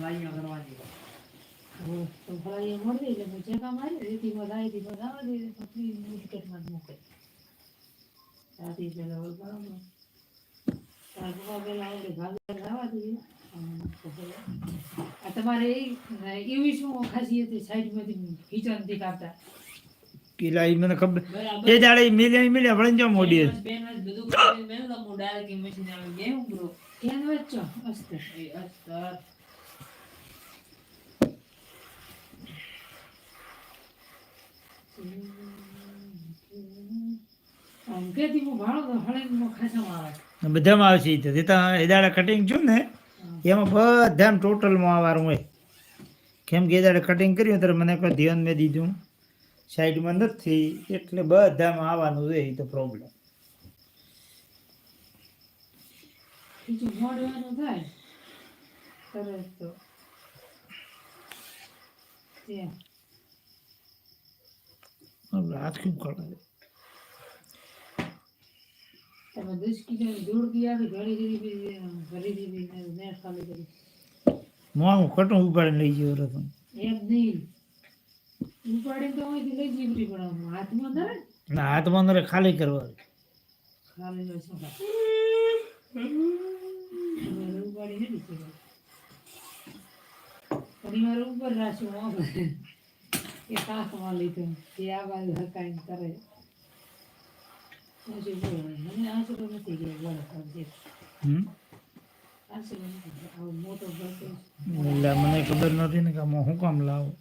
ફલાઈયા કરવાની તો ફલાઈયા મળી એટલે હું ચેકા મારી રીતિમાં લાવી દીધો જવા દે પછી મિનિટમાં જ મૂકે રાતી પેલા બરાબર તાર પપ્પા પેલા આપણે ભાગર જવા દઈએ આ તમારે એવી શું ખાસિયત સાઈડમાંથી ખીચણથી કાપતા પેલા મને ખબર એ દાડે મિલ્યા ભણી જાવ મોડી બેન બધું કરી મેં તો મોડા કે મશીન આવે ગેમ બ્રો કેન વચ્ચો અસ્તર એ અસ્તર આમ કેતી હું ભાળો તો હળંગમાં ખાસામાં આવે બધામાં આવશે એ તો એ દાડે કટિંગ છું ને એમાં બધા ટોટલમાં આવવાનું હોય કેમ કે એ દાડે કટિંગ કર્યું ત્યારે મને કોઈ ધ્યાન મેં દીધું સાઈડમાં નથી એટલે બધામાં આવવાનું હોય એ તો પ્રોબ્લેમ બીજું મોડવાનું થાય તરત તો હાથ કેમ કરે તમે 10 કિલો દૂર ગયા કે ઘડી દીધી ને ખાલી કરી મોંઘું ખોટું ઉપાડીને લઈ ગયો હતો એમ નહીં ઉપાડીને તો અહીંથી લઈ જઈ પણ હાથમાં ધરે ના હાથમાં અંદર ખાલી કરવા ખાલી લો શું ઉપાડી નથી ઘણી વાર ઉપર રાખ્યું એ કાંકમાં લીધું એ આ બાજુ હકાઈને કરે મને આશરો નથી ગયો બોલો કરજે આશરો નથી આવું મોટો ભરતો એટલે મને ખબર નથી ને કે આમાં શું કામ લાવું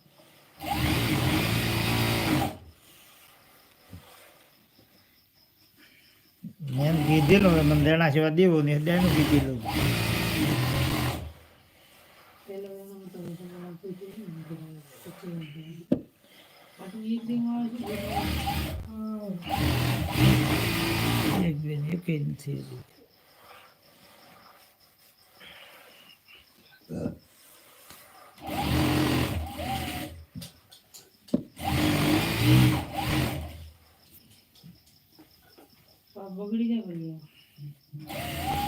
મેં કીધેલું મને દેણા સિવાય દેવું ને દેણું કીધેલું પેલો એનો તો એક દિન એક બેન એક જ નથી બગડી જાય